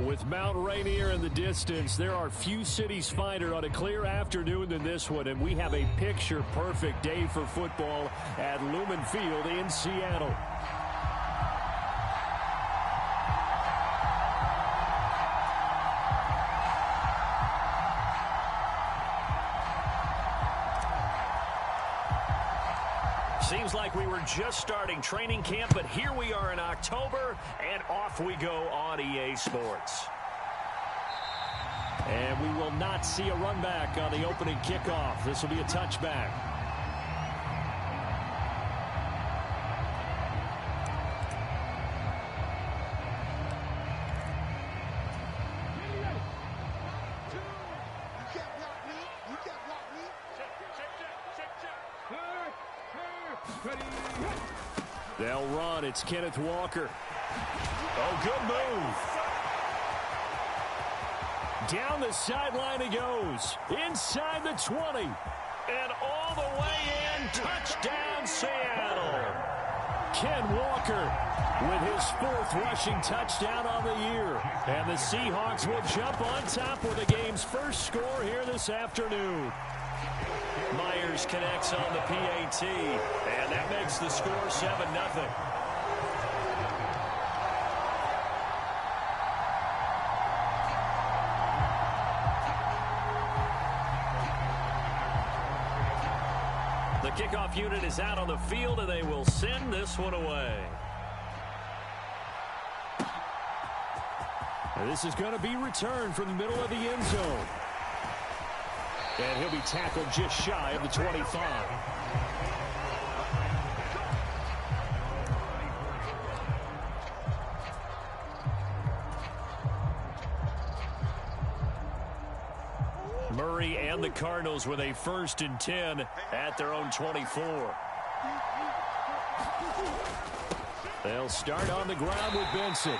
With Mount Rainier in the distance, there are few cities finer on a clear afternoon than this one, and we have a picture-perfect day for football at Lumen Field in Seattle. Seems like we were just starting training camp, but here we are in October, and off we go on EA Sports. And we will not see a run back on the opening kickoff. This will be a touchback. They'll run. It's Kenneth Walker. Oh, good move. Down the sideline he goes. Inside the 20. And all the way in. Touchdown, Seattle. Ken Walker with his 4th rushing touchdown on the year. And the Seahawks will jump on top with the game's first score here this afternoon. Myers connects on the PAT, and that makes the score 7-0. The kickoff unit is out on the field, and they will send this one away. And this is going to be returned from the middle of the end zone. And he'll be tackled just shy of the 25. Murray and the Cardinals with a 1st and 10 at their own 24. They'll start on the ground with Benson.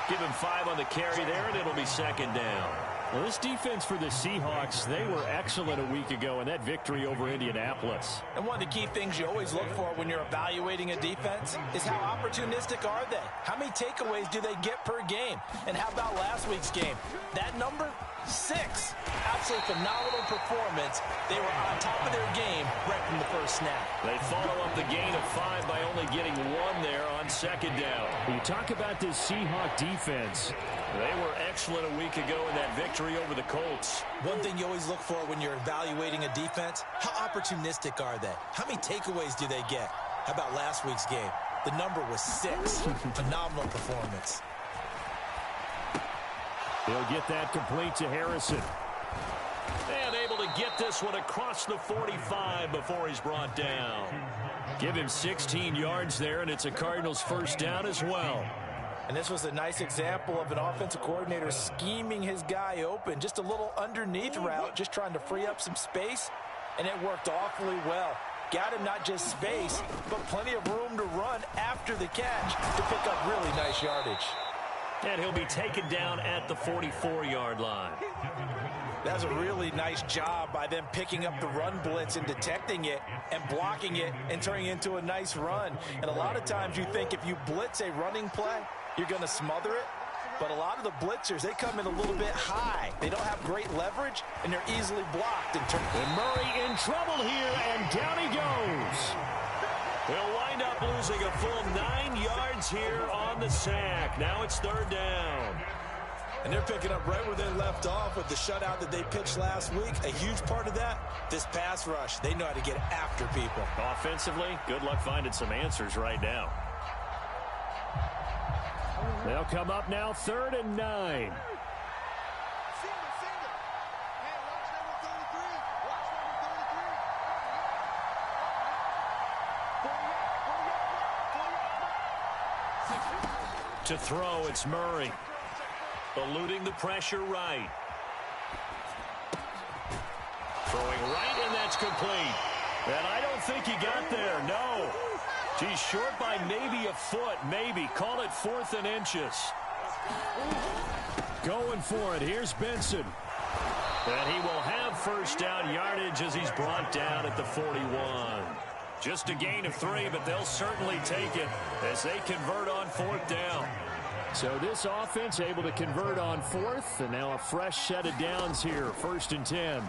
Give him 5 on the carry there, and it'll be 2nd down. Well, this defense for the Seahawks, they were excellent a week ago in that victory over Indianapolis. And one of the key things you always look for when you're evaluating a defense is how opportunistic are they? How many takeaways do they get per game? And how about last week's game? That number? 6. Absolutely phenomenal performance. They were on top of their game right from the first snap. They follow up the gain of 5 by only getting 1 there on 2nd down. When you talk about this Seahawk defense, they were excellent a week ago in that victory over the Colts. One thing you always look for when you're evaluating a defense, how opportunistic are they? How many takeaways do they get? How about last week's game? The number was 6. Phenomenal performance. He'll get that complete to Harrison. And able to get this one across the 45 before he's brought down. Give him 16 yards there, and it's a Cardinals 1st down as well. And this was a nice example of an offensive coordinator scheming his guy open. Just a little underneath route, just trying to free up some space, and it worked awfully well. Got him not just space, but plenty of room to run after the catch to pick up really nice yardage. And he'll be taken down at the 44-yard line. That's a really nice job by them picking up the run blitz and detecting it and blocking it and turning it into a nice run. And a lot of times you think if you blitz a running play, you're going to smother it. But a lot of the blitzers, they come in a little bit high. They don't have great leverage, and they're easily blocked. And Murray in trouble here, and down he goes. He'll wind up losing a full 9 yards here on the sack. Now it's 3rd down. And they're picking up right where they left off with the shutout that they pitched last week. A huge part of that, this pass rush. They know how to get after people. Offensively, good luck finding some answers right now. They'll come up now 3rd and 9. To throw, it's Murray. Eluding the pressure right. Throwing right, and that's complete. And I don't think he got there, no. He's short by maybe a foot, maybe. Call it 4th and inches. Going for it. Here's Benson. And he will have 1st down yardage as he's brought down at the 41. Just a gain of 3, but they'll certainly take it as they convert on 4th down. So this offense able to convert on fourth, and now a fresh set of downs here, 1st and 10. And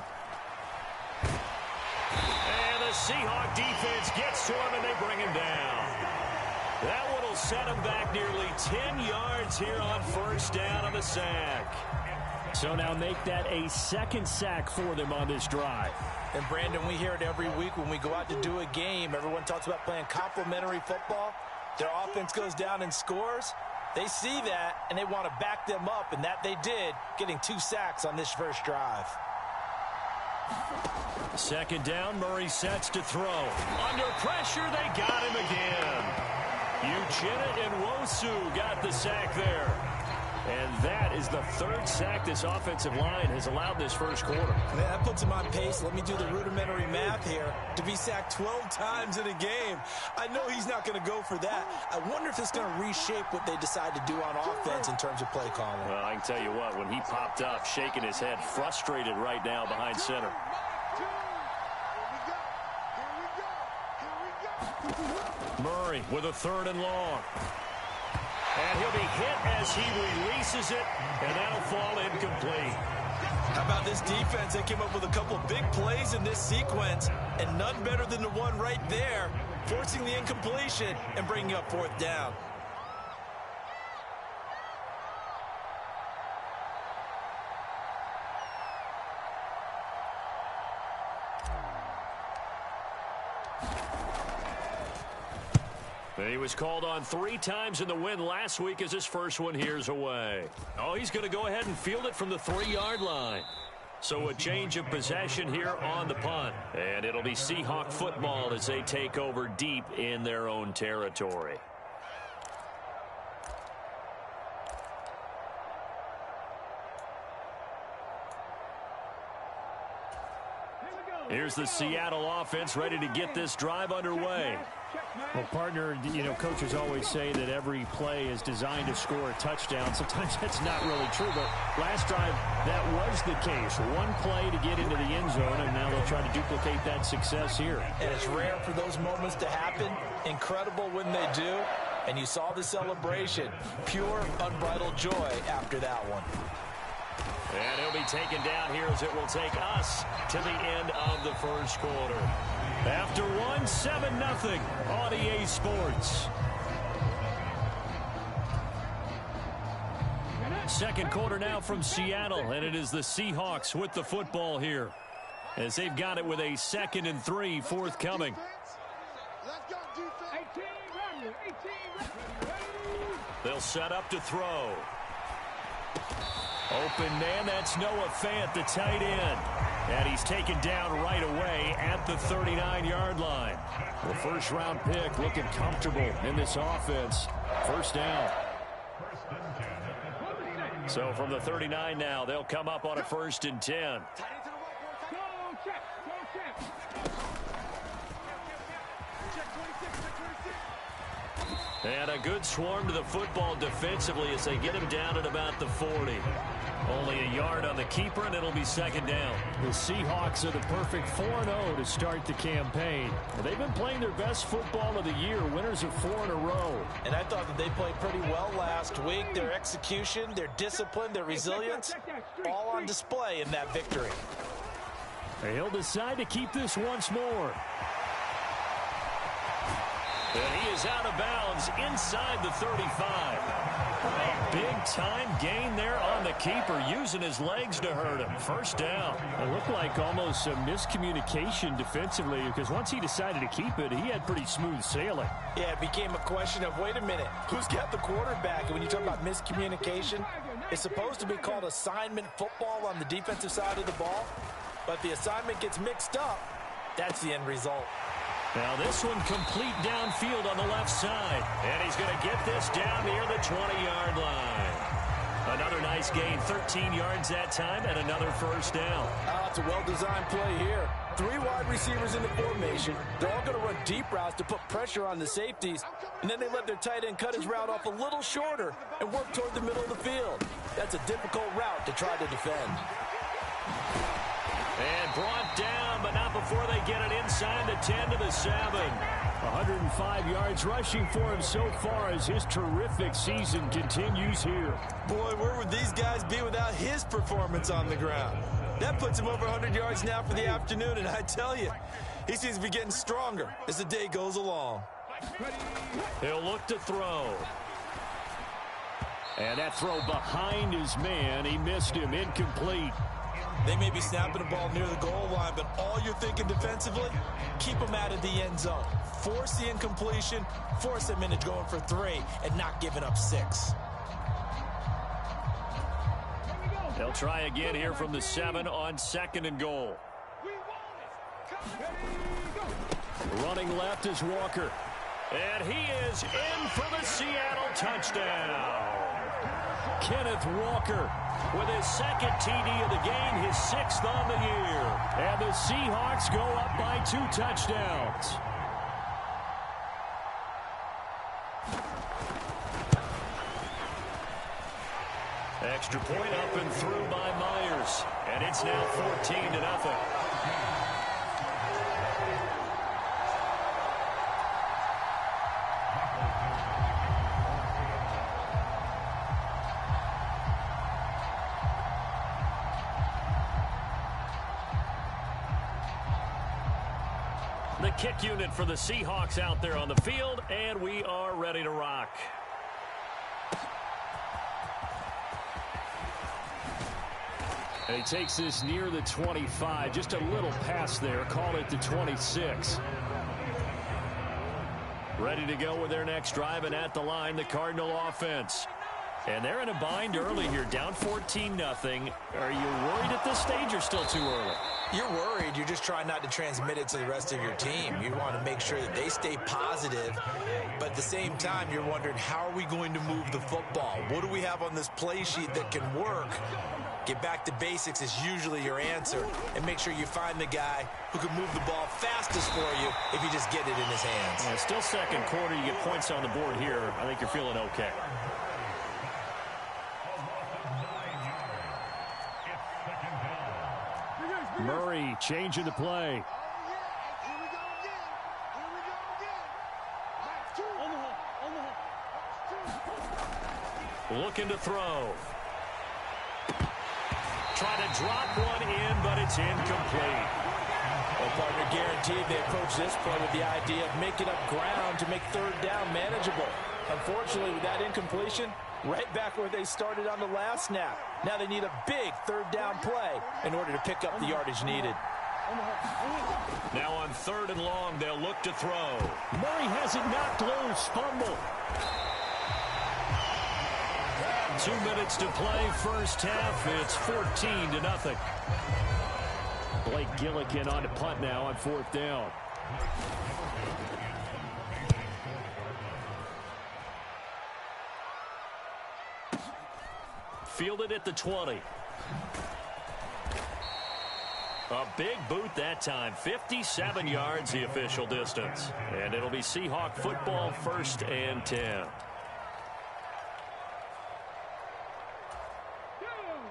the Seahawk defense gets to him, and they bring him down. That one will set him back nearly 10 yards here on 1st down on the sack. So now make that a 2nd sack for them on this drive. And, Brandon, we hear it every week when we go out to do a game. Everyone talks about playing complementary football. Their offense goes down and scores. They see that, and they want to back them up, and that they did, getting 2 sacks on this first drive. 2nd down, Murray sets to throw. Under pressure, they got him again. Uchenna and Nwosu got the sack there. And that is the 3rd sack this offensive line has allowed this first quarter. Man, that puts him on pace. Let me do the rudimentary math here. To be sacked 12 times in a game, I know he's not going to go for that. I wonder if it's going to reshape what they decide to do on offense in terms of play calling. Well, I can tell you what, when he popped up, shaking his head, frustrated right now behind center. Murray with a 3rd and long. And he'll be hit as he releases it, and that'll fall incomplete. How about this defense? They came up with a couple big plays in this sequence, and none better than the one right there, forcing the incompletion and bringing up 4th down. He was called on 3 times in the win last week as his first one here's away. Oh, he's going to go ahead and field it from the 3-yard line. So a change of possession here on the punt. And it'll be Seahawk football as they take over deep in their own territory. Here's the Seattle offense ready to get this drive underway. Well, partner, you know, coaches always say that every play is designed to score a touchdown. Sometimes that's not really true, but last drive, that was the case. One play to get into the end zone, and now they'll try to duplicate that success here. And it's rare for those moments to happen. Incredible when they do. And you saw the celebration. Pure, unbridled joy after that one. And he'll be taken down here as it will take us to the end of the first quarter. After 7-0 on EA Sports. Second quarter now from Seattle, and it is the Seahawks with the football here, as they've got it with a 2nd and 3 forthcoming. They'll set up to throw. Open man, that's Noah Fant, the tight end. And he's taken down right away at the 39-yard line. The first-round pick looking comfortable in this offense. 1st down. So from the 39 now, they'll come up on a 1st and 10. And a good swarm to the football defensively as they get him down at about the 40. Only a yard on the keeper, and it'll be 2nd down. The Seahawks are the perfect 4-0 to start the campaign. They've been playing their best football of the year, winners of 4 in a row. And I thought that they played pretty well last week. Their execution, their discipline, their resilience, all on display in that victory. He'll decide to keep this once more. And he is out of bounds inside the 35. Big-time gain there on the keeper, using his legs to hurt him. 1st down. It looked like almost some miscommunication defensively, because once he decided to keep it, he had pretty smooth sailing. Yeah, it became a question of, wait a minute, who's got the quarterback? And when you talk about miscommunication, it's supposed to be called assignment football on the defensive side of the ball. But the assignment gets mixed up. That's the end result. Now this one complete downfield on the left side. And he's going to get this down near the 20-yard line. Another nice gain, 13 yards that time, and another 1st down. It's a well-designed play here. 3 wide receivers in the formation. They're all going to run deep routes to put pressure on the safeties. And then they let their tight end cut his route off a little shorter and work toward the middle of the field. That's a difficult route to try to defend. And brought down, but not before before they get it inside the 10 to the 7. 105 yards rushing for him so far as his terrific season continues here. Boy, where would these guys be without his performance on the ground? That puts him over 100 yards now for the afternoon, and I tell you, he seems to be getting stronger as the day goes along. He'll look to throw. And that throw behind his man, he missed him, incomplete. They may be snapping the ball near the goal line, but all you're thinking defensively, keep them out of the end zone. Force the incompletion, force them into going for 3, and not giving up 6. They'll try again here from the 7 on 2nd and goal. Running left is Walker. And he is in for the Seattle touchdown. Kenneth Walker with his 2nd TD of the game, his 6th on the year. And the Seahawks go up by 2 touchdowns. Extra point up and through by Myers. And it's now 14-0. The kick unit for the Seahawks out there on the field, and we are ready to rock. And he takes this near the 25, just a little past there, call it the 26. Ready to go with their next drive, and at the line, the Cardinal offense. And they're in a bind early here, down 14-0. Are you worried at this stage or still too early? You're worried. You're just trying not to transmit it to the rest of your team. You want to make sure that they stay positive, but at the same time, you're wondering, how are we going to move the football? What do we have on this play sheet that can work? Get back to basics is usually your answer, and make sure you find the guy who can move the ball fastest for you if you just get it in his hands. Yeah, still 2nd quarter. You get points on the board here. I think you're feeling okay. Murray changing the play. Looking to throw. Trying to drop one in, but it's incomplete. Well, partner, guaranteed they approach this play with the idea of making up ground to make 3rd down manageable. Unfortunately, with that incompletion, right back where they started on the last snap. Now they need a big 3rd down play in order to pick up the yardage needed. Now on 3rd and long, they'll look to throw. Murray has it knocked loose. Fumble. 2 minutes to play, first half. It's 14-0. Blake Gillikin on the punt now on 4th down. Fielded at the 20. A big boot that time. 57 yards the official distance. And it'll be Seahawk football, 1st and 10.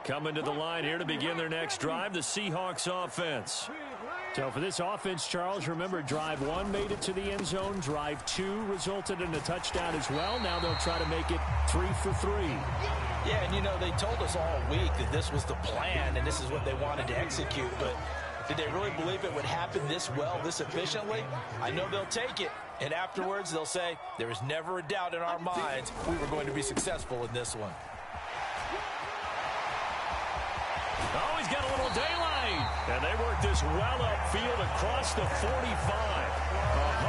Coming to the line here to begin their next drive, the Seahawks offense. So for this offense, Charles, remember drive 1 made it to the end zone. Drive 2 resulted in a touchdown as well. Now they'll try to make it 3 for 3. Yeah, and you know, they told us all week that this was the plan and this is what they wanted to execute, but did they really believe it would happen this well, this efficiently? I know they'll take it, and afterwards they'll say, there was never a doubt in our minds we were going to be successful in this one. Oh, he's got a little daylight. And they work this well upfield across the 45.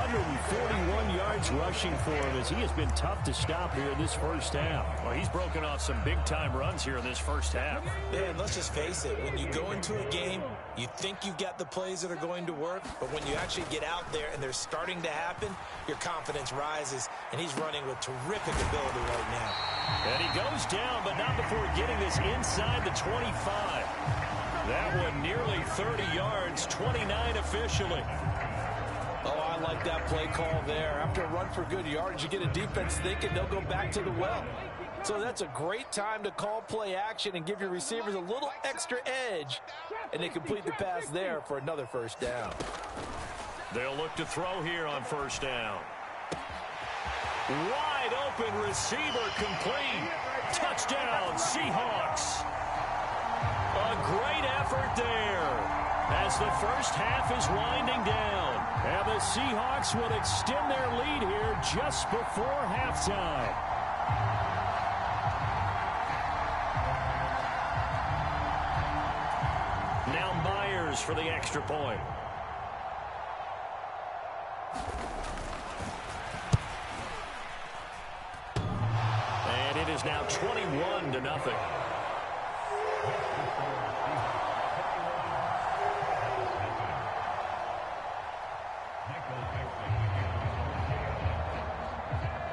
141 yards rushing for him as he has been tough to stop here in this first half. Well, he's broken off some big-time runs here in this first half. Yeah, and let's just face it. When you go into a game, you think you've got the plays that are going to work, but when you actually get out there and they're starting to happen, your confidence rises, and he's running with terrific ability right now. And he goes down, but not before getting this inside the 25. That one nearly 30 yards, 29 officially. Oh, I like that play call there. After a run for good yardage, you get a defense thinking they'll go back to the well. So that's a great time to call play action and give your receivers a little extra edge. And they complete the pass there for another first down. They'll look to throw here on first down. Wide open receiver complete. Touchdown, Seahawks. A great effort there as the first half is winding down. And the Seahawks will extend their lead here just before halftime. Now Myers for the extra point. And it is now 21-0.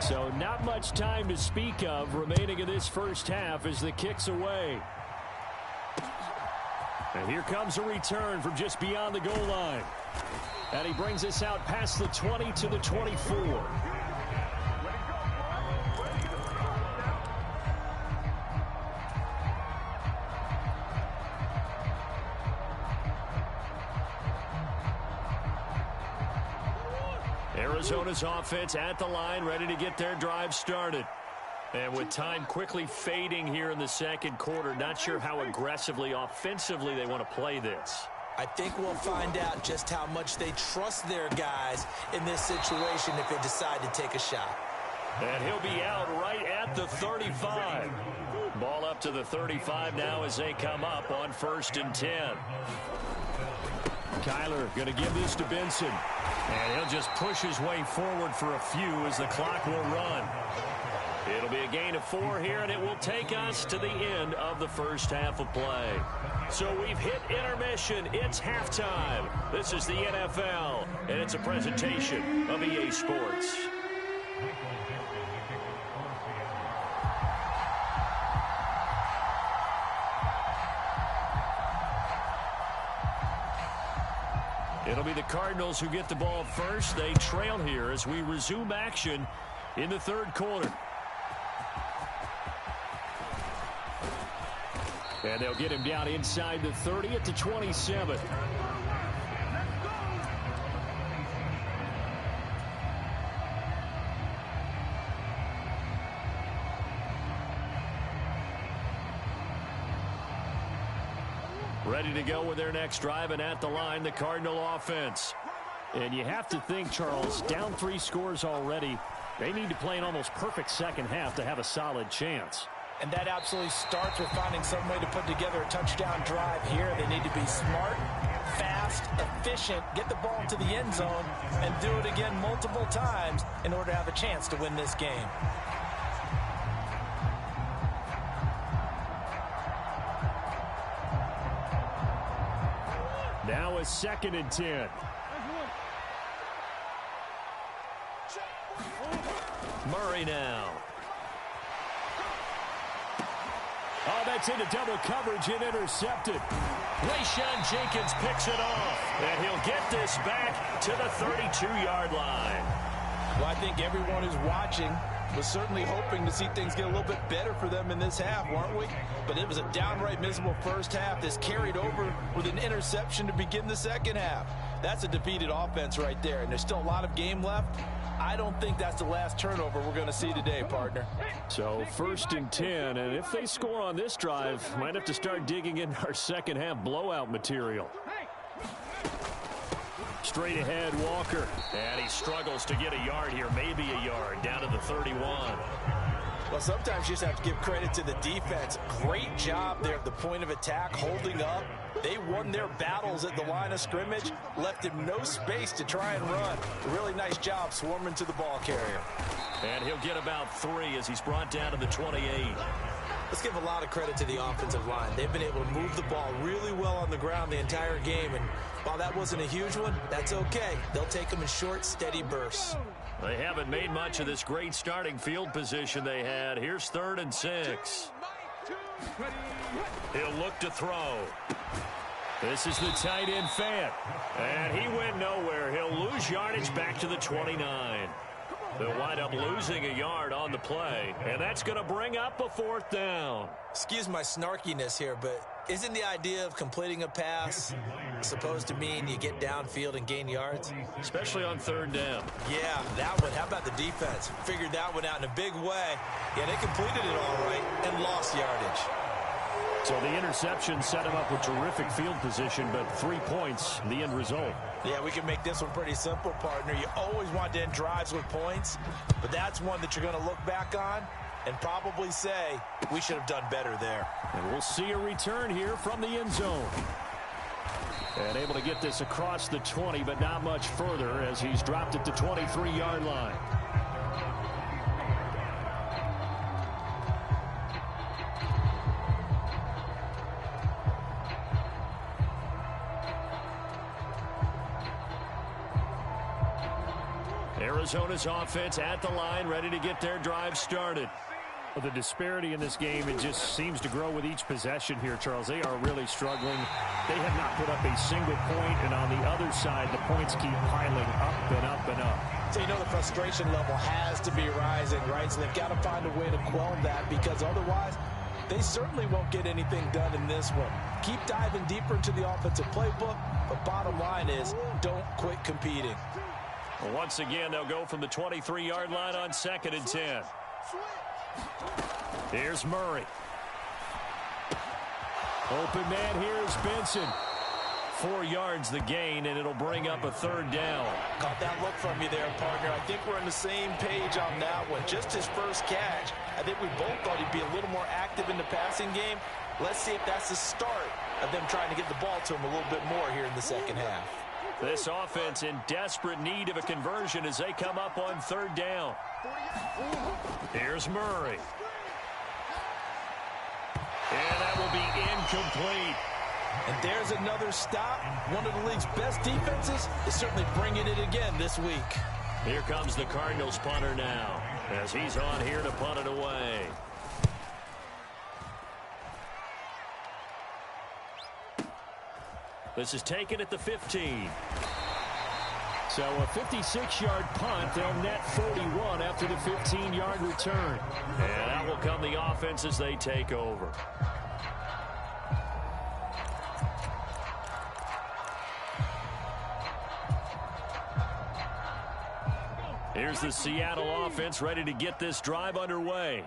So not much time to speak of remaining in this first half as the kick's away. And here comes a return from just beyond the goal line. And he brings us out past the 20 to the 24. Arizona's offense at the line, ready to get their drive started. And with time quickly fading here in the second quarter, not sure how aggressively, offensively they want to play this. I think we'll find out just how much they trust their guys in this situation if they decide to take a shot. And he'll be out right at the 35. Ball up to the 35 now as they come up on 1st and 10. Kyler going to give this to Benson. And he'll just push his way forward for a few as the clock will run. It'll be a gain of 4 here, and it will take us to the end of the first half of play. So we've hit intermission. It's halftime. This is the NFL, and it's a presentation of EA Sports. It'll be the Cardinals who get the ball first. They trail here as we resume action in the third quarter. And they'll get him down inside the 30 at the 27. Ready to go with their next drive, and at the line, the Cardinal offense. And you have to think, Charles, down 3 scores already. They need to play an almost perfect second half to have a solid chance. And that absolutely starts with finding some way to put together a touchdown drive here. They need to be smart, fast, efficient, get the ball into the end zone, and do it again multiple times in order to have a chance to win this game. Now a 2nd and 10. Murray now. Oh, that's into double coverage and intercepted. Rayshawn Jenkins picks it off, and he'll get this back to the 32-yard line. Well, I think everyone who's watching was certainly hoping to see things get a little bit better for them in this half, weren't we? But it was a downright miserable first half. This carried over with an interception to begin the second half. That's a defeated offense right there, and there's still a lot of game left. I don't think that's the last turnover we're going to see today, partner. So 1st and 10, and if they score on this drive, might have to start digging in our second half blowout material. Straight ahead, Walker. And he struggles to get a yard here, maybe a yard, down to the 31. Well, sometimes you just have to give credit to the defense. Great job there at the point of attack, holding up. They won their battles at the line of scrimmage, left him no space to try and run. A really nice job swarming to the ball carrier. And he'll get about 3 as he's brought down to the 28. Let's give a lot of credit to the offensive line. They've been able to move the ball really well on the ground the entire game. And while that wasn't a huge one, that's okay. They'll take them in short, steady bursts. They haven't made much of this great starting field position they had. Here's 3rd and 6. He'll look to throw. This is the tight end Fant. And he went nowhere. He'll lose yardage back to the 29. They'll wind up losing a yard on the play, and that's going to bring up a 4th down. Excuse my snarkiness here, but isn't the idea of completing a pass supposed to mean you get downfield and gain yards? Especially on 3rd down. Yeah, that one. How about the defense? Figured that one out in a big way. Yeah, they completed it all right and lost yardage. So the interception set him up with terrific field position, but 3 points, the end result. Yeah, we can make this one pretty simple, partner. You always want to end drives with points, but that's one that you're going to look back on and probably say, we should have done better there. And we'll see a return here from the end zone. And able to get this across the 20, but not much further as he's dropped at the 23-yard line. Arizona's offense at the line, ready to get their drive started. Well, the disparity in this game, it just seems to grow with each possession here, Charles. They are really struggling. They have not put up a single point, and on the other side, the points keep piling up and up and up. So you know the frustration level has to be rising, right? So they've got to find a way to quell that, because otherwise they certainly won't get anything done in this one. Keep diving deeper into the offensive playbook, but bottom line is don't quit competing. Well, once again, they'll go from the 23-yard line on 2nd and 10. Here's Murray. Open man here is Benson. 4 yards the gain, and it'll bring up a 3rd down. Caught that look from you there, partner. I think we're on the same page on that one. Just his first catch. I think we both thought he'd be a little more active in the passing game. Let's see if that's the start of them trying to get the ball to him a little bit more here in the second half. This offense in desperate need of a conversion as they come up on 3rd down. Here's Murray. And that will be incomplete. And there's another stop. One of the league's best defenses is certainly bringing it again this week. Here comes the Cardinals punter now as he's on here to punt it away. This is taken at the 15. So a 56-yard punt. They'll net 41 after the 15-yard return. And out will come the offense as they take over. Here's the Seattle offense ready to get this drive underway.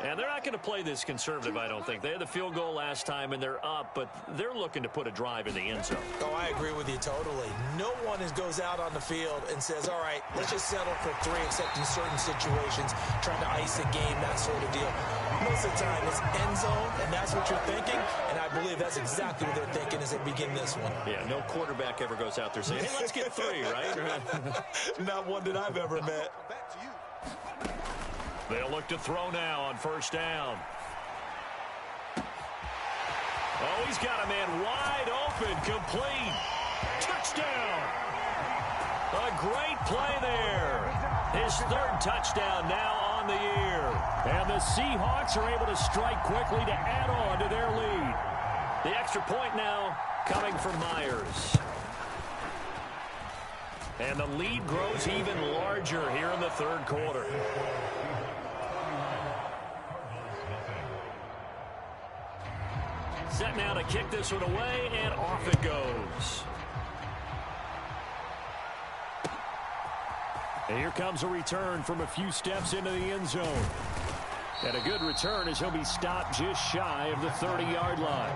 And they're not going to play this conservative, I don't think. They had the field goal last time, and they're up, but they're looking to put a drive in the end zone. Oh, I agree with you totally. No one goes out on the field and says, all right, let's just settle for 3, except in certain situations, trying to ice a game, that sort of deal. Most of the time, it's end zone, and that's what you're thinking, and I believe that's exactly what they're thinking as they begin this one. Yeah, no quarterback ever goes out there saying, hey, let's get 3, right? Not one that I've ever met. They'll look to throw now on 1st down. Oh, he's got a man wide open, complete. Touchdown. A great play there. His 3rd touchdown now on the year. And the Seahawks are able to strike quickly to add on to their lead. The extra point now coming from Myers. And the lead grows even larger here in the 3rd quarter. Set now to kick this one away, and off it goes. And here comes a return from a few steps into the end zone. And a good return as he'll be stopped just shy of the 30-yard line.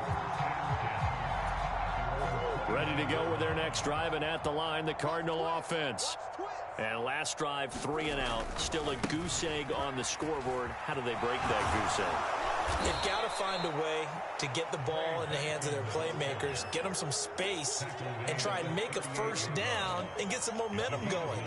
Ready to go with their next drive, and at the line, the Cardinal offense. And last drive, 3 and out. Still a goose egg on the scoreboard. How do they break that goose egg? They've got to find a way to get the ball in the hands of their playmakers, get them some space, and try and make a 1st down and get some momentum going.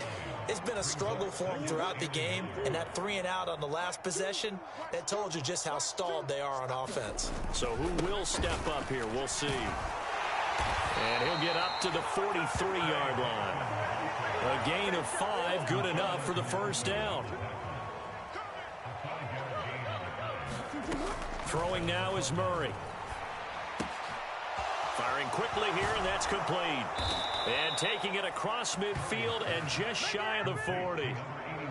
It's been a struggle for them throughout the game, and that 3 and out on the last possession, that told you just how stalled they are on offense. So who will step up here? We'll see. And he'll get up to the 43-yard line. A gain of 5, good enough for the 1st down. Throwing now is Murray. Firing quickly here, and that's complete. And taking it across midfield and just shy of the 40.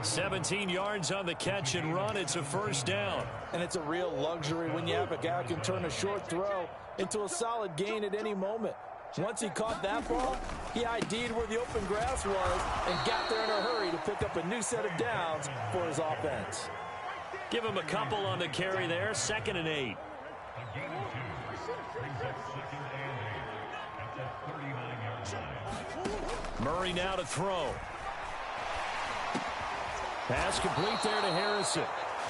17 yards on the catch and run. It's a first down. And it's a real luxury when you have a guy who can turn a short throw into a solid gain at any moment. Once he caught that ball, he ID'd where the open grass was and got there in a hurry to pick up a new set of downs for his offense. Give him a couple on the carry there. 2nd and 8. Murray now to throw. Pass complete there to Harrison.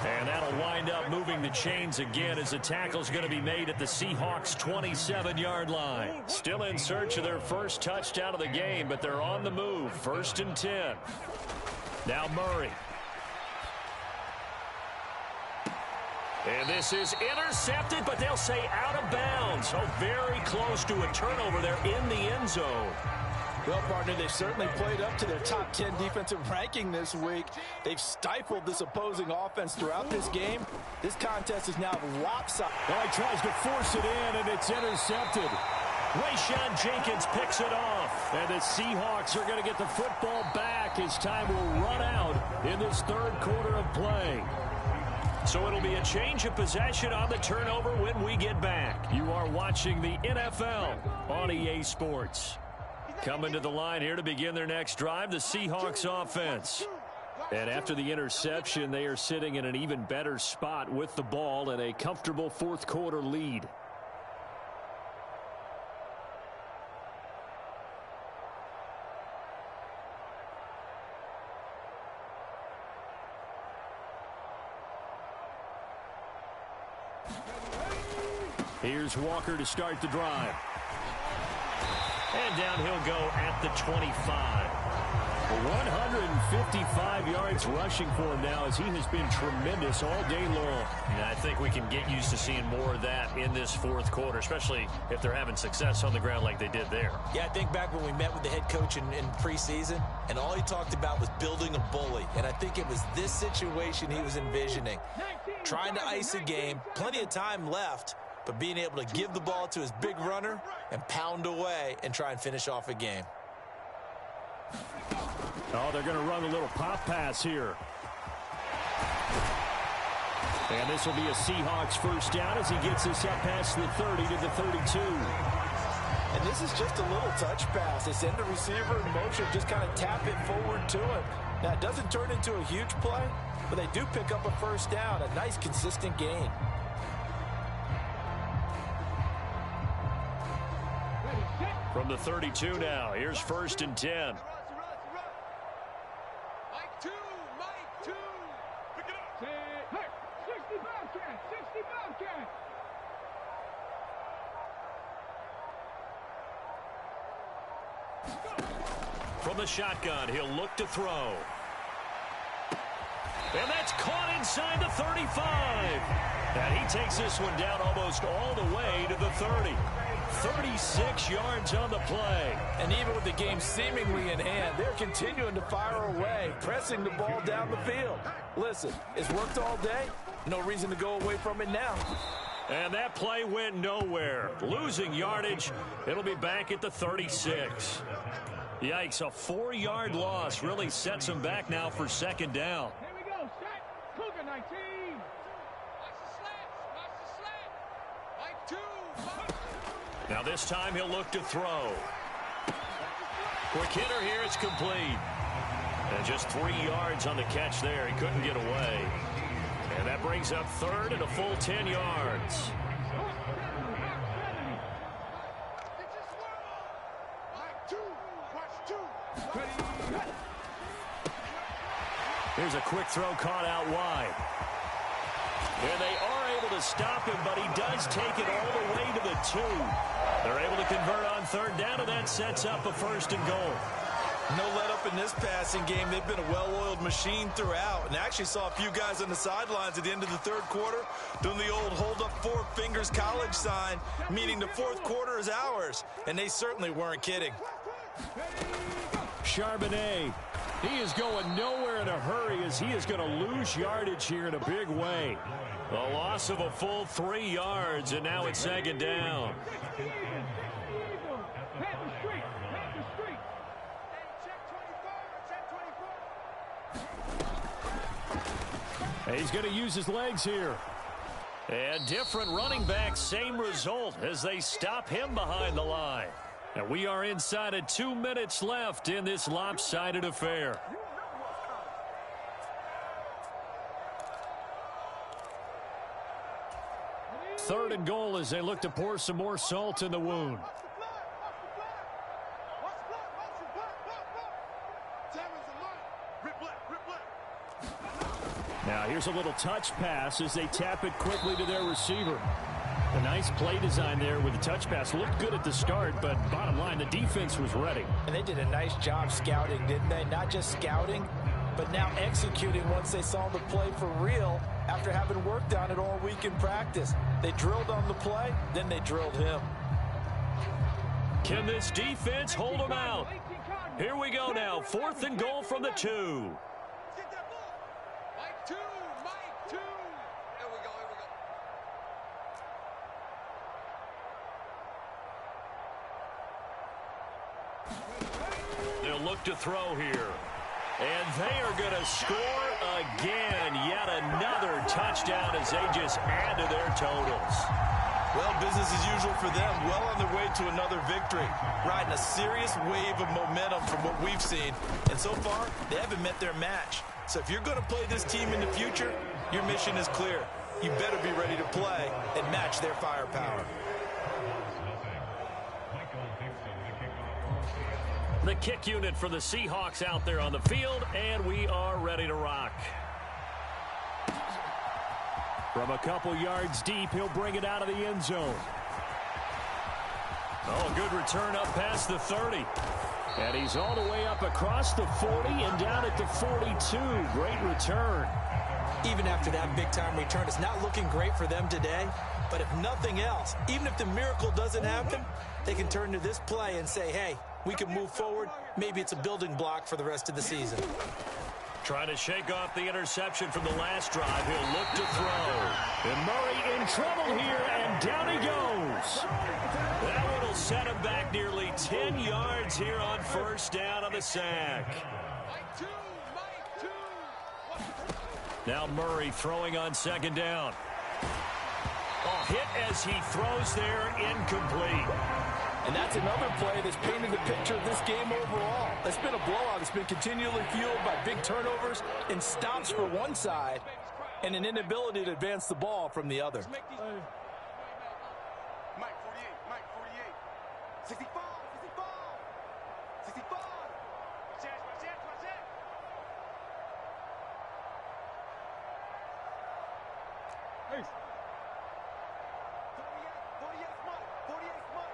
And that'll wind up moving the chains again as the tackle's going to be made at the Seahawks' 27-yard line. Still in search of their first touchdown of the game, but they're on the move. 1st and 10. Now Murray. And this is intercepted, but they'll say out of bounds. Oh, very close to a turnover there in the end zone. Well, partner, they've certainly played up to their top 10 defensive ranking this week. They've stifled this opposing offense throughout this game. This contest is now lopsided. Well, he tries to force it in, and it's intercepted. Rayshawn Jenkins picks it off. And the Seahawks are going to get the football back as time will run out in this 3rd quarter of play. So it'll be a change of possession on the turnover when we get back. You are watching the NFL on EA Sports. Coming to the line here to begin their next drive, the Seahawks offense. And after the interception, they are sitting in an even better spot with the ball and a comfortable 4th quarter lead. Here's Walker to start the drive. And down he'll go at the 25. 155 yards rushing for him now as he has been tremendous all day long. And I think we can get used to seeing more of that in this 4th quarter, especially if they're having success on the ground like they did there. Yeah, I think back when we met with the head coach in preseason, and all he talked about was building a bully. And I think it was this situation he was envisioning. Trying to ice a game, plenty of time left, but being able to give the ball to his big runner and pound away and try and finish off a game. Oh, they're going to run a little pop pass here. And this will be a Seahawks first down as he gets this up past the 30 to the 32. And this is just a little touch pass. They send the receiver in motion, just kind of tap it forward to him. Now, it doesn't turn into a huge play, but they do pick up a first down, a nice consistent gain. From the 32 now, here's 1st and 10. From the shotgun, he'll look to throw. And that's caught inside the 35. And he takes this one down almost all the way to the 30. 36 yards on the play. And even with the game seemingly in hand, they're continuing to fire away, pressing the ball down the field. Listen, it's worked all day. No reason to go away from it now. And that play went nowhere. Losing yardage. It'll be back at the 36. Yikes, a 4-yard loss really sets them back now for 2nd down. Here we go, set. Cougar 19. Watch the slant. Now this time he'll look to throw. Quick hitter here, it's complete. And just 3 yards on the catch there. He couldn't get away. And that brings up 3rd and a full 10 yards. Here's a quick throw caught out wide. And they are able to stop him, but he does take it all the way to the 2. They're able to convert on 3rd down, and that sets up a 1st and goal. No let up in this passing game. They've been a well-oiled machine throughout. And I actually saw a few guys on the sidelines at the end of the 3rd quarter doing the old hold up 4 fingers college sign, meaning the 4th quarter is ours. And they certainly weren't kidding. Charbonnet, he is going nowhere in a hurry as he is going to lose yardage here in a big way. A loss of a full 3 yards, and now it's 2nd down. He's going to use his legs here. And different running backs, same result as they stop him behind the line. And we are inside of 2 minutes left in this lopsided affair. Third and goal as they look to pour some more salt in the wound. Now here's a little touch pass as they tap it quickly to their receiver. A nice play design there with the touch pass. Looked good at the start, but bottom line, the defense was ready. And they did a nice job scouting, didn't they? Not just scouting, but now executing once they saw the play for real after having worked on it all week in practice. They drilled on the play, then they drilled him. Can this defense hold them out? Here we go now. 4th and goal from the 2. They'll look to throw here. And they are going to score again. Yet another touchdown as they just add to their totals. Well, business as usual for them. Well on their way to another victory. Riding a serious wave of momentum from what we've seen. And so far, they haven't met their match. So if you're going to play this team in the future, your mission is clear. You better be ready to play and match their firepower. The kick unit for the Seahawks out there on the field, and we are ready to rock. From a couple yards deep, he'll bring it out of the end zone. Oh, a good return up past the 30. And he's all the way up across the 40 and down at the 42. Great return. Even after that big-time return, it's not looking great for them today. But if nothing else, even if the miracle doesn't happen, they can turn to this play and say, hey, we can move forward. Maybe it's a building block for the rest of the season. Trying to shake off the interception from the last drive. He'll look to throw. And Murray in trouble here, and down he goes. That one will set him back nearly 10 yards here on first down on the sack. Now Murray throwing on second down. Oh, hit as he throws there, incomplete. And that's another play that's painted the picture of this game overall. It's been a blowout. It's been continually fueled by big turnovers and stops for one side and an inability to advance the ball from the other. Mike 48, Mike 48. 65, 65, 65. Hey. 48 Mike, 48 Mike.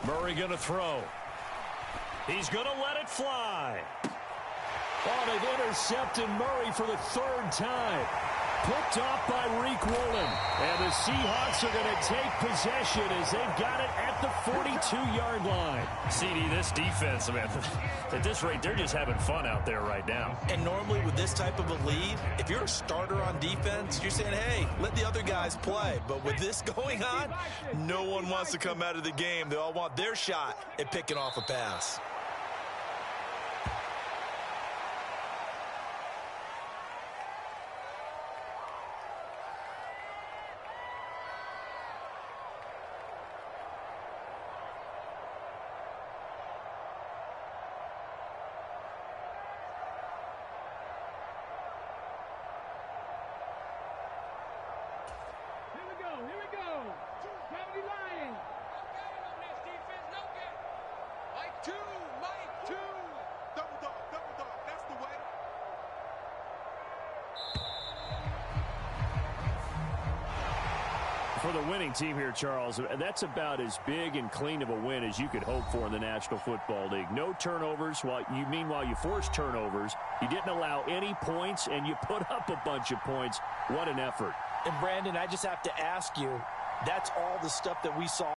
Murray going to throw. He's going to let it fly. Oh, they've intercepted Murray for the 3rd time. Picked off by Riq Woolen. And the Seahawks are going to take possession as they've got it at the 42-yard line. CD, this defense, man, at this rate, they're just having fun out there right now. And normally with this type of a lead, if you're a starter on defense, you're saying, hey, let the other guys play. But with this going on, no one wants to come out of the game. They all want their shot at picking off a pass. Here we go. Gravity Lions. Mike 2, Mike 2. Double dog. That's the way. For the winning team here, Charles, that's about as big and clean of a win as you could hope for in the National Football League. No turnovers. Meanwhile, you forced turnovers. You didn't allow any points, and you put up a bunch of points. What an effort. And, Brandon, I just have to ask you, that's all the stuff that we saw